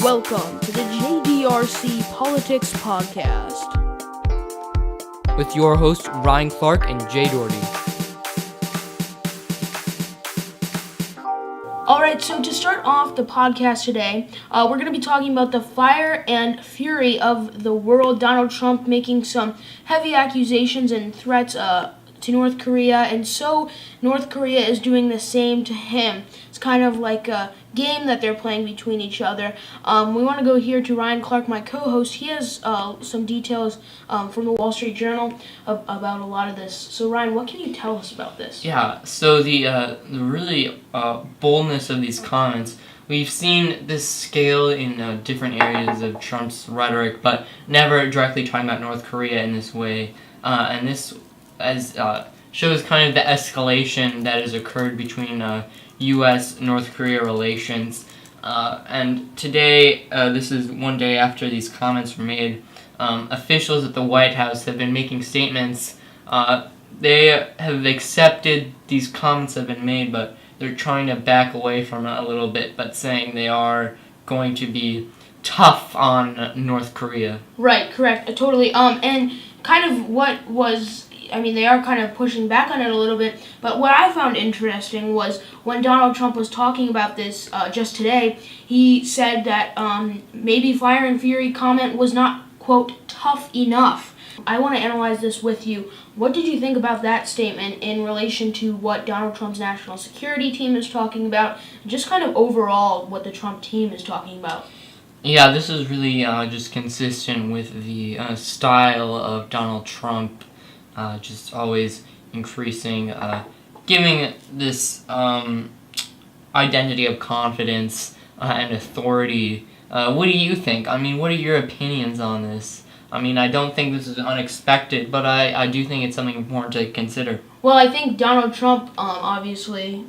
Welcome to the JDRC Politics Podcast with your hosts Ryan Clark and Jay Doherty. Alright, so to start off the podcast today, we're going to be talking about the fire and fury of the world. Donald Trump making some heavy accusations and threats to North Korea, and so North Korea is doing the same to him. It's kind of like a game that they're playing between each other. We want to go here to Ryan Clark, my co-host. He has some details from the Wall Street Journal about a lot of this. So Ryan, what can you tell us about this? Yeah, so the really boldness of these comments, we've seen this scale in different areas of Trump's rhetoric, but never directly talking about North Korea in this way. And this shows kind of the escalation that has occurred between U.S.-North Korea relations. And today, this is one day after these comments were made, officials at the White House have been making statements. They have accepted these comments have been made, but they're trying to back away from it a little bit, but saying they are going to be tough on North Korea. Right, correct, totally. And kind of what was... they are kind of pushing back on it a little bit, but what I found interesting was when Donald Trump was talking about this just today, he said that maybe Fire and Fury comment was not, quote, tough enough. I want to analyze this with you. What did you think about that statement in relation to what Donald Trump's national security team is talking about, just kind of overall what the Trump team is talking about? Yeah, this is really just consistent with the style of Donald Trump. Just always increasing, giving this identity of confidence and authority. What do you think? What are your opinions on this? I don't think this is unexpected, but I do think it's something important to consider. Well, I think Donald Trump, obviously,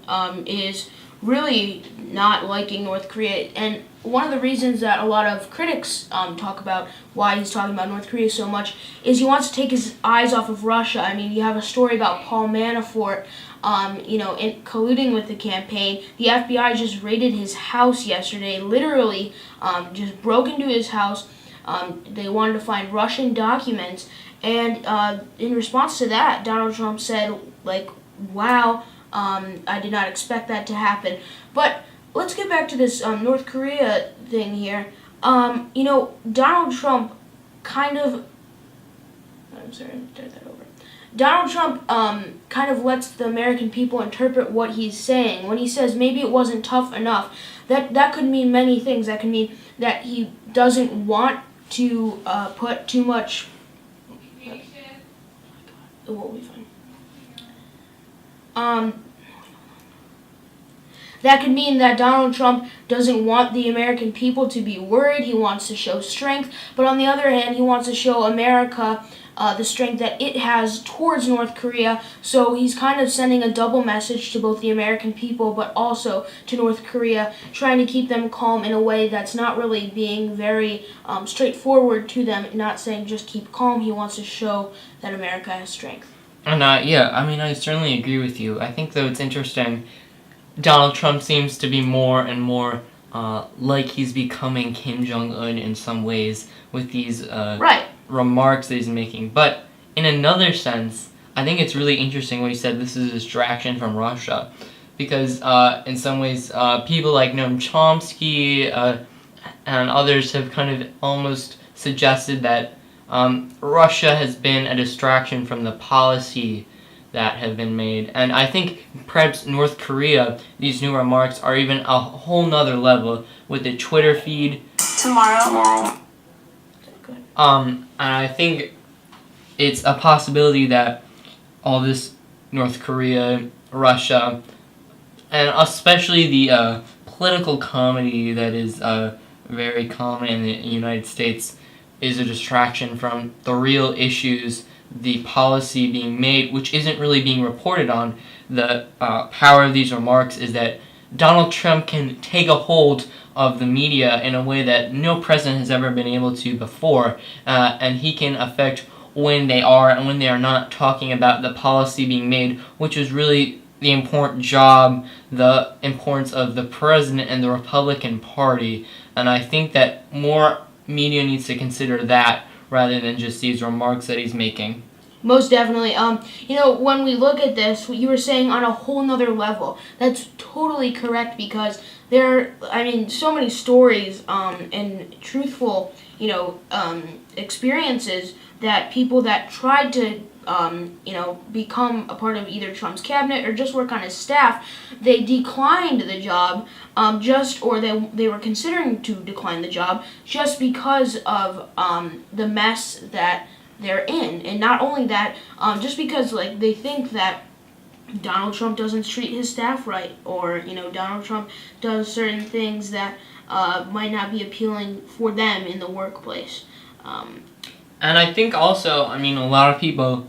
is really not liking North Korea, and one of the reasons that a lot of critics talk about why he's talking about North Korea so much is he wants to take his eyes off of Russia. You have a story about Paul Manafort, colluding with the campaign. The FBI just raided his house yesterday, literally just broke into his house. They wanted to find Russian documents, and in response to that, Donald Trump said, wow, I did not expect that to happen. But let's get back to this North Korea thing here. Donald Trump kind of... I'm sorry, start that over. Donald Trump kind of lets the American people interpret what he's saying. When he says maybe it wasn't tough enough, that could mean many things. That could mean that he doesn't want to put too much... It will be fine. That could mean that Donald Trump doesn't want the American people to be worried. He wants to show strength. But on the other hand, he wants to show America the strength that it has towards North Korea. So he's kind of sending a double message to both the American people but also to North Korea, trying to keep them calm in a way that's not really being very straightforward to them, not saying just keep calm. He wants to show that America has strength. And I certainly agree with you. I think, though, it's interesting. Donald Trump seems to be more and more like he's becoming Kim Jong-un in some ways with these remarks that he's making. But in another sense, I think it's really interesting what he said, this is a distraction from Russia. Because in some ways, people like Noam Chomsky and others have kind of almost suggested that Russia has been a distraction from the policy that have been made. And I think perhaps North Korea, these new remarks are even a whole nother level with the Twitter feed. Tomorrow. And I think it's a possibility that all this North Korea, Russia, and especially the political comedy that is very common in the United States is a distraction from the real issues, the policy being made, which isn't really being reported on. The power of these remarks is that Donald Trump can take a hold of the media in a way that no president has ever been able to before, and he can affect when they are and when they are not talking about the policy being made, which is really the important job, the importance of the president and the Republican Party. And I think that more media needs to consider that rather than just these remarks that he's making. Most definitely. When we look at this, what you were saying on a whole nother level, that's totally correct because so many stories and truthful, experiences that people that tried to, become a part of either Trump's cabinet or just work on his staff, they declined the job, they were considering to decline the job just because of the mess that they're in. And not only that, just because they think that Donald Trump doesn't treat his staff right, or Donald Trump does certain things that might not be appealing for them in the workplace. And I think also, a lot of people,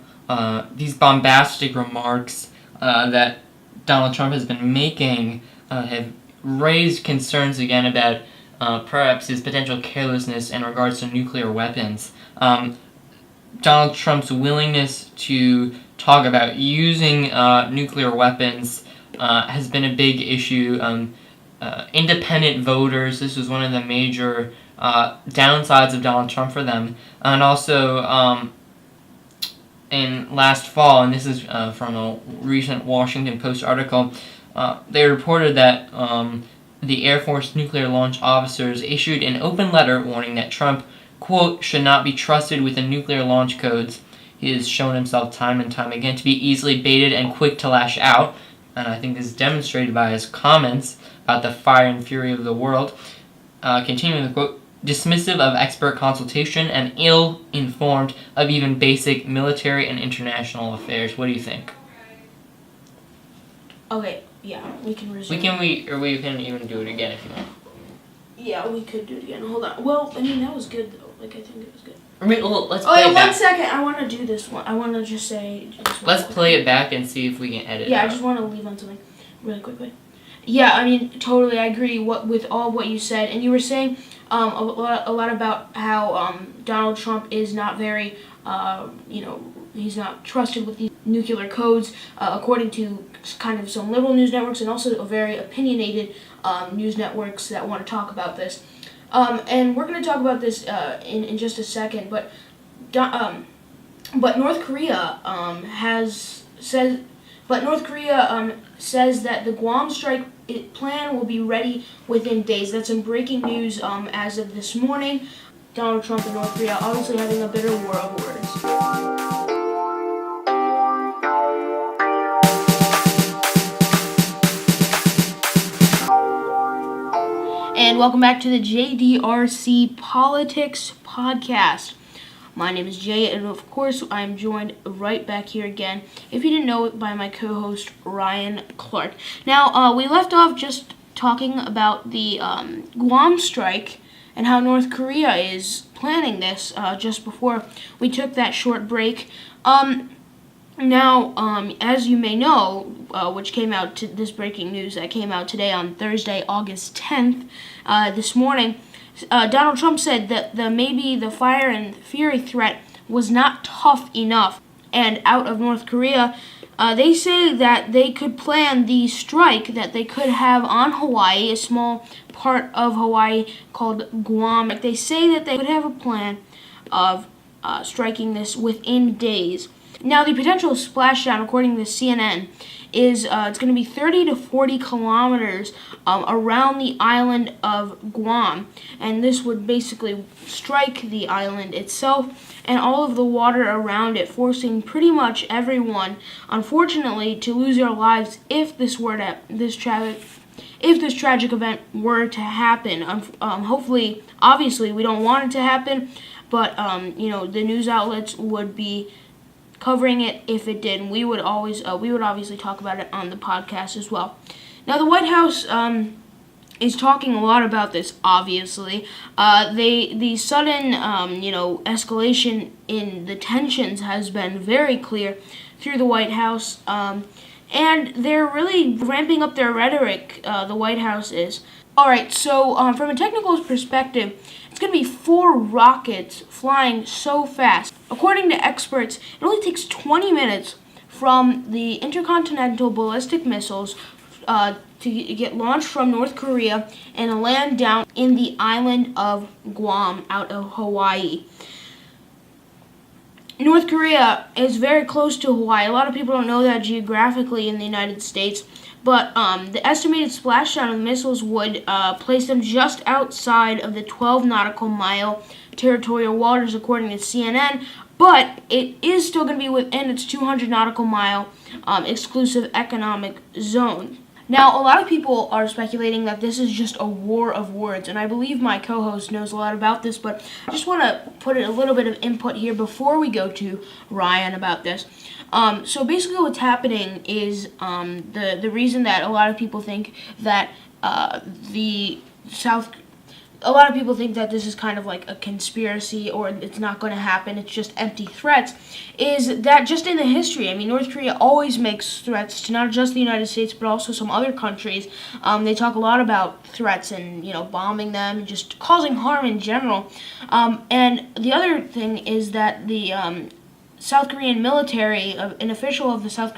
these bombastic remarks that Donald Trump has been making have raised concerns again about perhaps his potential carelessness in regards to nuclear weapons. Donald Trump's willingness to talk about using nuclear weapons has been a big issue. Independent voters, this was one of the major downsides of Donald Trump for them. And also, in last fall, and this is from a recent Washington Post article, they reported that the Air Force nuclear launch officers issued an open letter warning that Trump, quote, should not be trusted with the nuclear launch codes. He has shown himself time and time again to be easily baited and quick to lash out, and I think this is demonstrated by his comments about the fire and fury of the world. Continuing the quote, dismissive of expert consultation and ill-informed of even basic military and international affairs. What do you think? Okay, yeah, we can resume. We can even do it again if you want. Yeah, we could do it again. Hold on. Well, that was good though. I think it was good. Let's play it back. 1 second. I want to do this one. I want to just say. Let's play it back and see if we can edit. Yeah, it I just want to leave on something really quickly. Yeah, totally. I agree with all what you said, and you were saying a lot about how Donald Trump is not very, he's not trusted with these nuclear codes, according to kind of some liberal news networks and also very opinionated news networks that want to talk about this. And we're going to talk about this in just a second, but North Korea says that the Guam strike plan will be ready within days. That's some breaking news as of this morning. Donald Trump and North Korea obviously having a bitter war of words. And welcome back to the JDRC Politics Podcast. My name is Jay, and of course, I'm joined right back here again, if you didn't know it, by my co-host, Ryan Clark. Now, we left off just talking about the Guam strike and how North Korea is planning this just before we took that short break. Now, as you may know, which came out this breaking news that came out today on Thursday, August 10th, this morning, Donald Trump said that maybe the fire and fury threat was not tough enough. And out of North Korea, they say that they could plan the strike that they could have on Hawaii, a small part of Hawaii called Guam. They say that they could have a plan of striking this within days. Now, the potential splashdown, according to CNN, is it's going to be 30 to 40 kilometers around the island of Guam. And this would basically strike the island itself and all of the water around it, forcing pretty much everyone, unfortunately, to lose their lives if this tragic event were to happen. Hopefully, obviously, we don't want it to happen, but the news outlets would be covering it if it did, and we would obviously talk about it on the podcast as well. Now, the White House is talking a lot about this. Obviously, the sudden escalation in the tensions has been very clear through the White House, and they're really ramping up their rhetoric. The White House is. All right, so from a technical perspective, it's going to be 4 rockets flying so fast. According to experts, it only takes 20 minutes from the intercontinental ballistic missiles to get launched from North Korea and land down in the island of Guam out of Hawaii. North Korea is very close to Hawaii. A lot of people don't know that geographically in the United States, but the estimated splashdown of missiles would place them just outside of the 12 nautical mile territorial waters, according to CNN, but it is still going to be within its 200 nautical mile exclusive economic zone. Now, a lot of people are speculating that this is just a war of words, and I believe my co-host knows a lot about this, but I just want to put a little bit of input here before we go to Ryan about this. So basically what's happening is the reason that a lot of people think that a lot of people think that this is kind of like a conspiracy or it's not going to happen, it's just empty threats, is that just in the history, I mean, North Korea always makes threats to not just the United States but also some other countries. They talk a lot about threats and, bombing them and just causing harm in general. And the other thing is that the South Korean military, an official of the South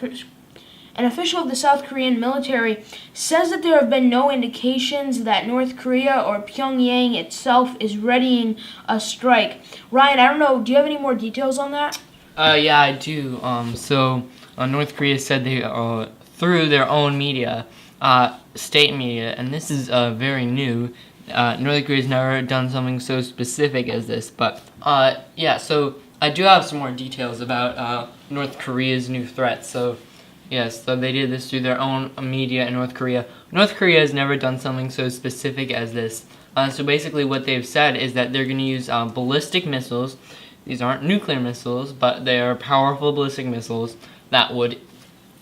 Korean military says that there have been no indications that North Korea or Pyongyang itself is readying a strike. Ryan, I don't know, do you have any more details on that? Yeah, I do. North Korea said they, through their own media, state media, and this is very new. North Korea's never done something so specific as this, but so I do have some more details about North Korea's new threat. So they did this through their own media in North Korea. North Korea has never done something so specific as this. So basically what they've said is that they're going to use ballistic missiles. These aren't nuclear missiles, but they are powerful ballistic missiles that would,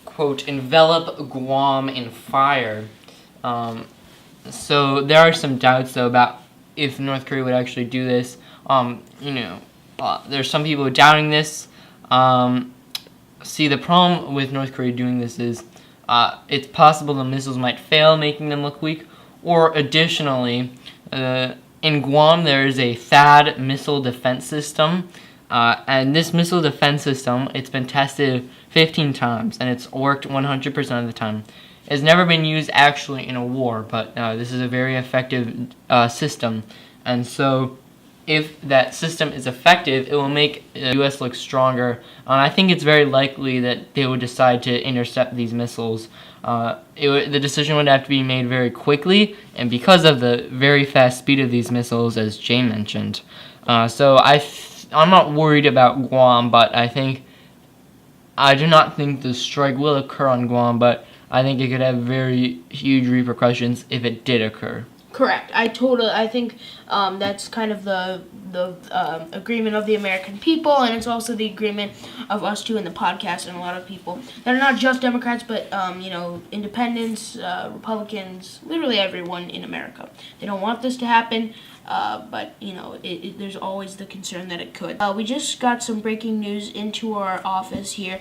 quote, envelop Guam in fire. So there are some doubts, though, about if North Korea would actually do this. There's some people doubting this. See, the problem with North Korea doing this is it's possible the missiles might fail, making them look weak, or additionally, in Guam there is a THAAD missile defense system, and this missile defense system, it's been tested 15 times, and it's worked 100% of the time. It's never been used actually in a war, but this is a very effective system, and so if that system is effective, it will make the U.S. look stronger. I think it's very likely that they would decide to intercept these missiles. The decision would have to be made very quickly, and because of the very fast speed of these missiles, as Jay mentioned. So I'm not worried about Guam, but I do not think the strike will occur on Guam, but I think it could have very huge repercussions if it did occur. Correct. I think that's kind of the agreement of the American people, and it's also the agreement of us two in the podcast and a lot of people that are not just Democrats, but independents, Republicans, literally everyone in America. They don't want this to happen, but there's always the concern that it could. We just got some breaking news into our office here.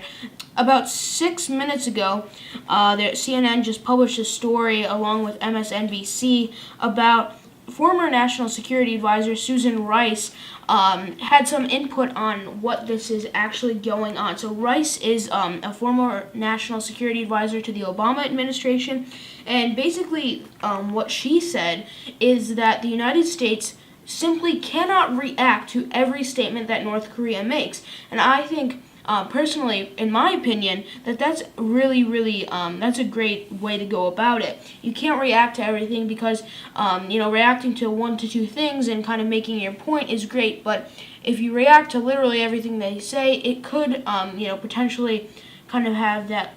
About 6 minutes ago, CNN just published a story along with MSNBC about former National Security Advisor Susan Rice had some input on what this is actually going on. So Rice is a former National Security Advisor to the Obama administration, and basically what she said is that the United States simply cannot react to every statement that North Korea makes. And I think personally, in my opinion, that's really, really, that's a great way to go about it. You can't react to everything because, reacting to 1 to 2 things and kind of making your point is great, but if you react to literally everything they say, it could, potentially kind of have that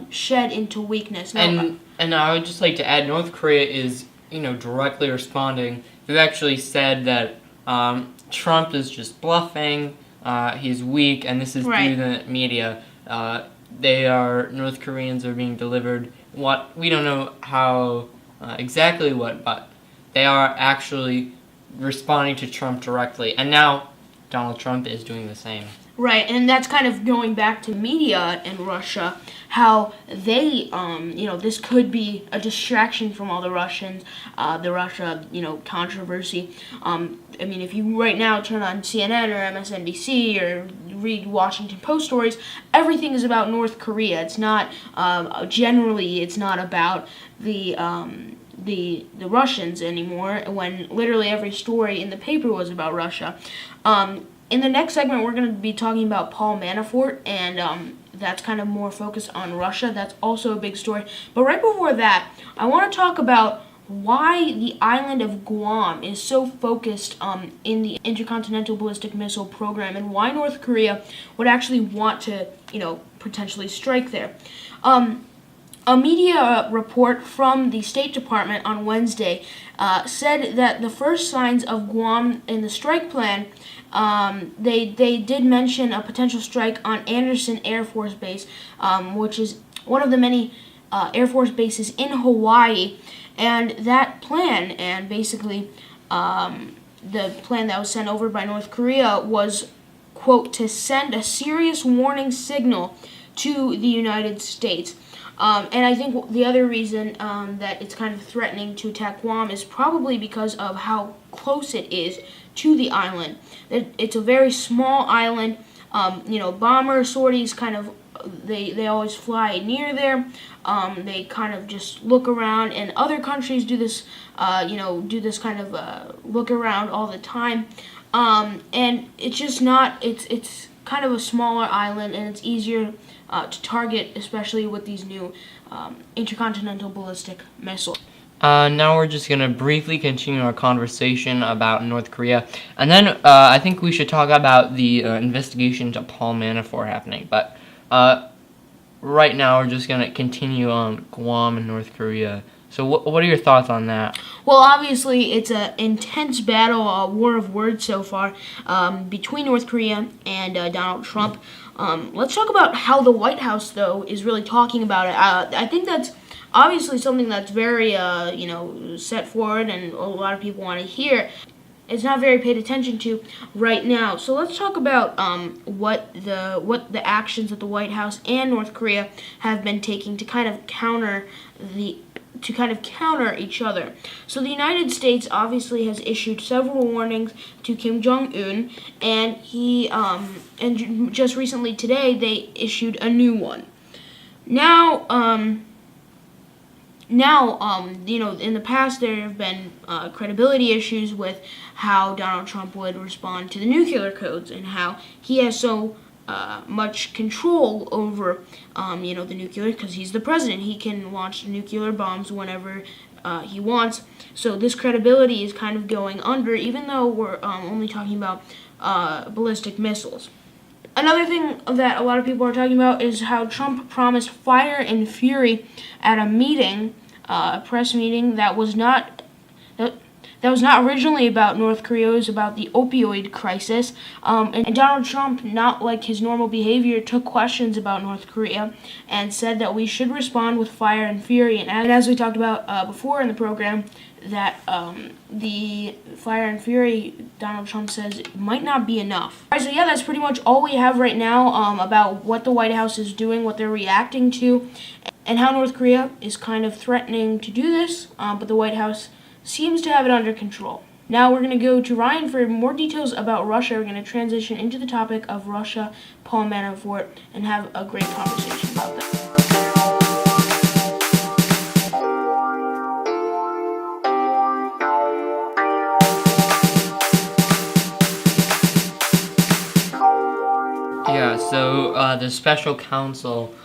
shed into weakness. Now, and I would just like to add, North Korea is, directly responding. They've actually said that Trump is just bluffing. He's weak, and this is through the media. North Koreans are being delivered we don't know how exactly what, but they are actually responding to Trump directly. And now Donald Trump is doing the same. Right, and that's kind of going back to media in Russia, how they, this could be a distraction from all the Russians, the Russia, controversy. If you right now turn on CNN or MSNBC or read Washington Post stories, everything is about North Korea. It's not, generally, it's not about the Russians anymore, when literally every story in the paper was about Russia. In the next segment, we're going to be talking about Paul Manafort, and that's kind of more focused on Russia. That's also a big story. But right before that, I want to talk about why the island of Guam is so focused in the intercontinental ballistic missile program, and why North Korea would actually want to, potentially strike there. A media report from the State Department on Wednesday said that the first signs of Guam in the strike plan, they did mention a potential strike on Andersen Air Force Base, which is one of the many Air Force bases in Hawaii. And that plan, and basically the plan that was sent over by North Korea was, quote, to send a serious warning signal to the United States. And I think the other reason that it's kind of threatening to attack Guam is probably because of how close it is to the island. It's a very small island. Bomber sorties kind of, they always fly near there. They kind of just look around, and other countries do this, do this kind of look around all the time. And it's just not, it's kind of a smaller island, and it's easier to target, especially with these new intercontinental ballistic missiles. Now we're just going to briefly continue our conversation about North Korea, and then I think we should talk about the investigation to Paul Manafort happening. But right now we're just going to continue on Guam and North Korea. So what are your thoughts on that? Well, obviously, it's an intense battle, a war of words so far, between North Korea and Donald Trump. Let's talk about how the White House, though, is really talking about it. I think that's obviously something that's very, set forward, and a lot of people want to hear. It's not very paid attention to right now. So let's talk about what the actions that the White House and North Korea have been taking to kind of counter each other. So the United States obviously has issued several warnings to Kim Jong-un, and and just recently today they issued a new one. Now, in the past there have been credibility issues with how Donald Trump would respond to the nuclear codes, and how he has so much control over, the nuclear, because he's the president. He can launch nuclear bombs whenever he wants. So this credibility is kind of going under, even though we're only talking about ballistic missiles. Another thing that a lot of people are talking about is how Trump promised fire and fury at a meeting, a press meeting that was not originally about North Korea. It was about the opioid crisis. And Donald Trump, not like his normal behavior, took questions about North Korea and said that we should respond with fire and fury. And as we talked about before in the program, that the fire and fury, Donald Trump says, might not be enough. All right, so yeah, that's pretty much all we have right now about what the White House is doing, what they're reacting to, and how North Korea is kind of threatening to do this, but the White House seems to have it under control. Now we're going to go to Ryan for more details about Russia. We're going to transition into the topic of Russia, Paul Manafort, and have a great conversation about that. Yeah, so the special counsel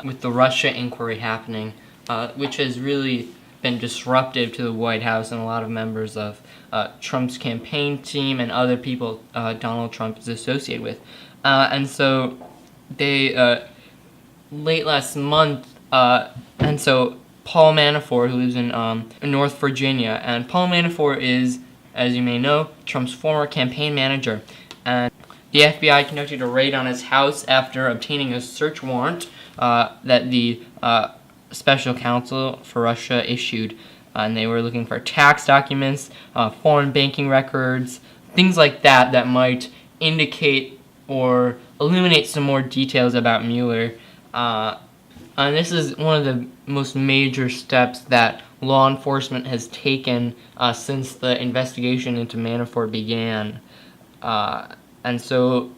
with the Russia inquiry happening, which has really been disruptive to the White House and a lot of members of Trump's campaign team and other people Donald Trump is associated with. And so they, late last month, and so Paul Manafort, who lives in North Virginia, and Paul Manafort is, as you may know, Trump's former campaign manager. And the FBI conducted a raid on his house after obtaining a search warrant that the special counsel for Russia issued, and they were looking for tax documents, foreign banking records, things like that that might indicate or illuminate some more details about Mueller. And this is one of the most major steps that law enforcement has taken since the investigation into Manafort began. And so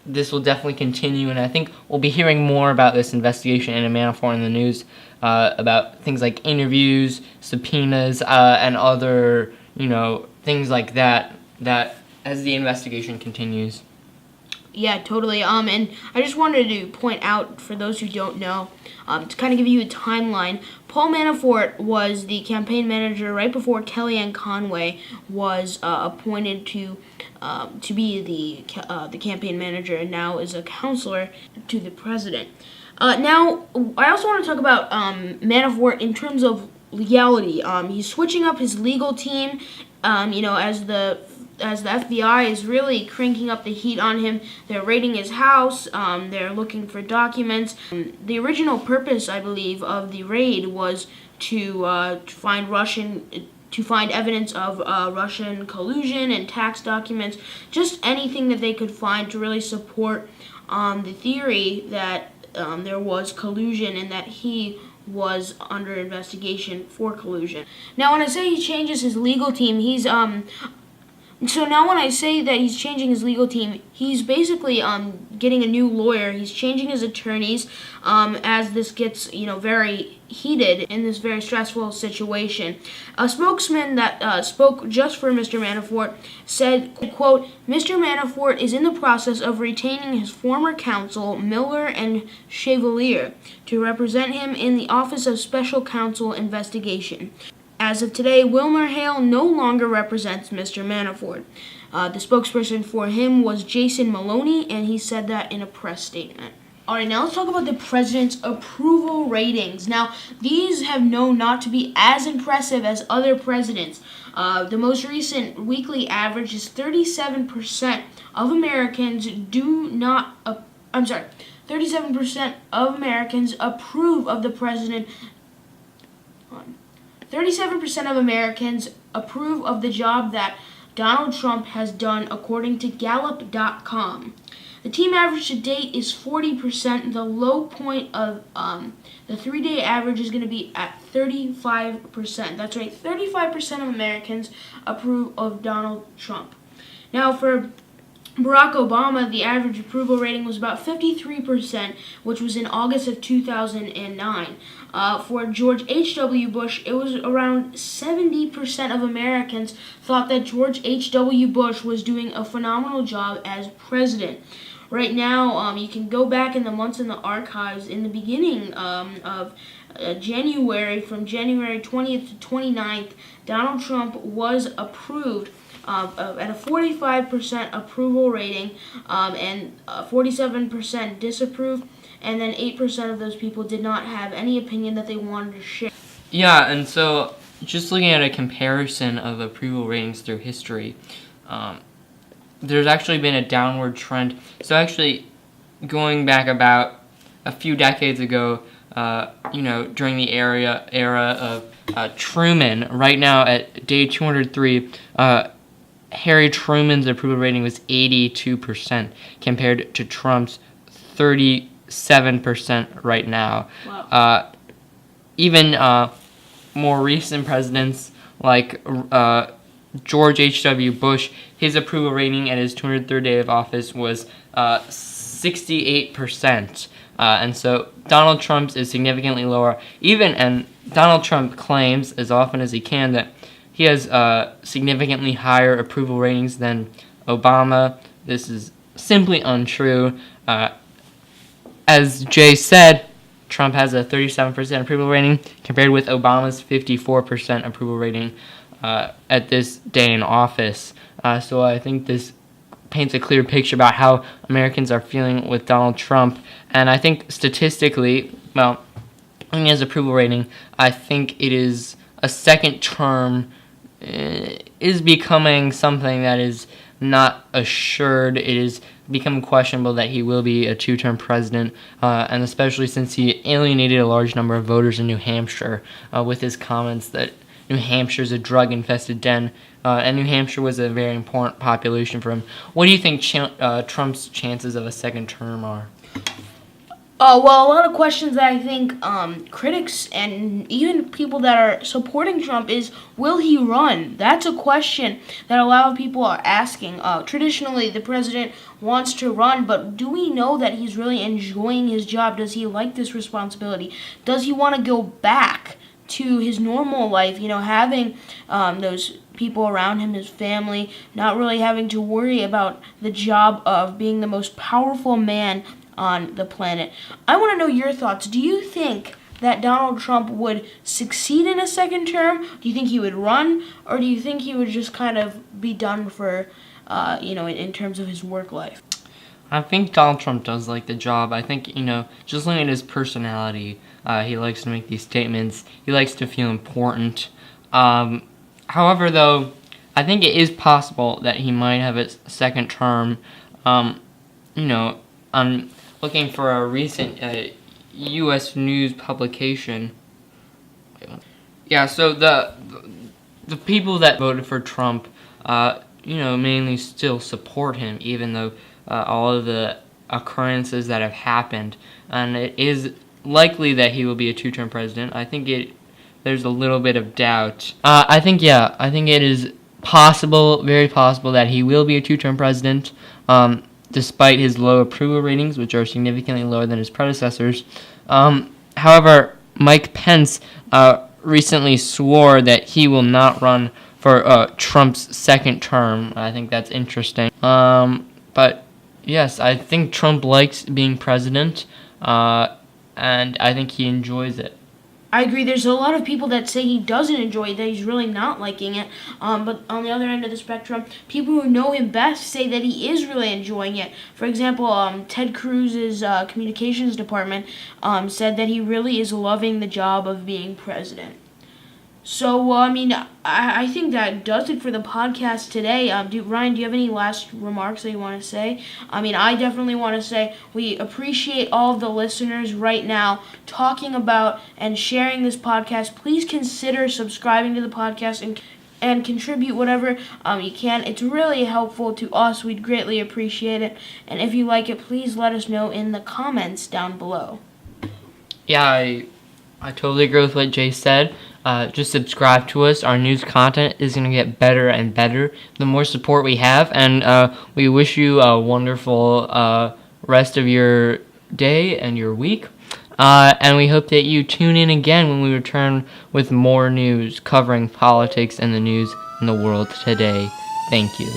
this will definitely continue, and I think we'll be hearing more about this investigation into Manafort in the news, about things like interviews, subpoenas, and other, things like that as the investigation continues. Yeah, totally. And I just wanted to point out, for those who don't know, to kind of give you a timeline, Paul Manafort was the campaign manager right before Kellyanne Conway was appointed to be the campaign manager, and now is a counselor to the president. Now, I also want to talk about Manafort in terms of legality. He's switching up his legal team, as the FBI is really cranking up the heat on him. They're raiding his house. They're looking for documents. The original purpose, I believe, of the raid was to find evidence of Russian collusion and tax documents, just anything that they could find to really support the theory that there was collusion and that he was under investigation for collusion. Now, when I say he changes his legal team, when I say that he's changing his legal team, he's basically getting a new lawyer. He's changing his attorneys as this gets very heated in this very stressful situation. A spokesman that spoke just for Mr. Manafort said, quote, "Mr. Manafort is in the process of retaining his former counsel, Miller and Chevalier, to represent him in the Office of Special Counsel Investigation. As of today, Wilmer Hale no longer represents Mr. Manafort." The spokesperson for him was Jason Maloney, and he said that in a press statement. All right, now let's talk about the president's approval ratings. Now, these have known not to be as impressive as other presidents. The most recent weekly average is 37% of Americans 37% of Americans approve of the president. 37% of Americans approve of the job that Donald Trump has done, according to Gallup.com. The team average to date is 40%. The low point of the 3-day average is going to be at 35%. That's right, 35% of Americans approve of Donald Trump. Now, for Barack Obama, the average approval rating was about 53%, which was in August of 2009. For George H.W. Bush, it was around 70% of Americans thought that George H.W. Bush was doing a phenomenal job as president. Right now, you can go back in the months in the archives. In the beginning of January, from January 20th to 29th, Donald Trump was approved at a 45% approval rating, and 47% disapproved, and then 8% of those people did not have any opinion that they wanted to share. Yeah, and so just looking at a comparison of approval ratings through history, there's actually been a downward trend. So actually, going back about a few decades ago, during the era of Truman, right now at day 203, Harry Truman's approval rating was 82% compared to Trump's 37% right now. Wow. Even more recent presidents like George H.W. Bush, his approval rating at his 203rd day of office was 68%. And so Donald Trump's is significantly lower. And Donald Trump claims as often as he can that he has significantly higher approval ratings than Obama. This is simply untrue. As Jay said, Trump has a 37% approval rating compared with Obama's 54% approval rating at this day in office. So I think this paints a clear picture about how Americans are feeling with Donald Trump. And I think statistically, when he has approval rating, I think it is a second term is becoming something that is not assured. It is becoming questionable that he will be a two-term president, and especially since he alienated a large number of voters in New Hampshire with his comments that New Hampshire's a drug-infested den, and New Hampshire was a very important population for him. What do you think Trump's chances of a second term are? Well, a lot of questions that I think critics and even people that are supporting Trump is, will he run? That's a question that a lot of people are asking. Traditionally, the president wants to run, but do we know that he's really enjoying his job? Does he like this responsibility? Does he want to go back to his normal life, having those people around him, his family, not really having to worry about the job of being the most powerful man on the planet? I want to know your thoughts. Do you think that Donald Trump would succeed in a second term? Do you think he would run, or do you think he would just kind of be done for, in terms of his work life? I think Donald Trump does like the job. I think, just looking at his personality, he likes to make these statements. He likes to feel important. However, though, I think it is possible that he might have a second term. I'm looking for a recent U.S. news publication. Yeah, so the people that voted for Trump, mainly still support him, even though all of the occurrences that have happened, and it is likely that he will be a two-term president. I think there's a little bit of doubt. I think it is possible, very possible, that he will be a two-term president, despite his low approval ratings, which are significantly lower than his predecessors. However, Mike Pence recently swore that he will not run for Trump's second term. I think that's interesting. But yes, I think Trump likes being president, and I think he enjoys it. I agree. There's a lot of people that say he doesn't enjoy it, that he's really not liking it. But on the other end of the spectrum, people who know him best say that he is really enjoying it. For example, Ted Cruz's communications department said that he really is loving the job of being president. So, I think that does it for the podcast today. Ryan, do you have any last remarks that you want to say? I definitely want to say we appreciate all of the listeners right now talking about and sharing this podcast. Please consider subscribing to the podcast and contribute whatever you can. It's really helpful to us. We'd greatly appreciate it. And if you like it, please let us know in the comments down below. Yeah, I totally agree with what Jay said. Just subscribe to us. Our news content is going to get better and better the more support we have, and we wish you a wonderful rest of your day and your week, and we hope that you tune in again when we return with more news covering politics and the news in the world today. Thank you.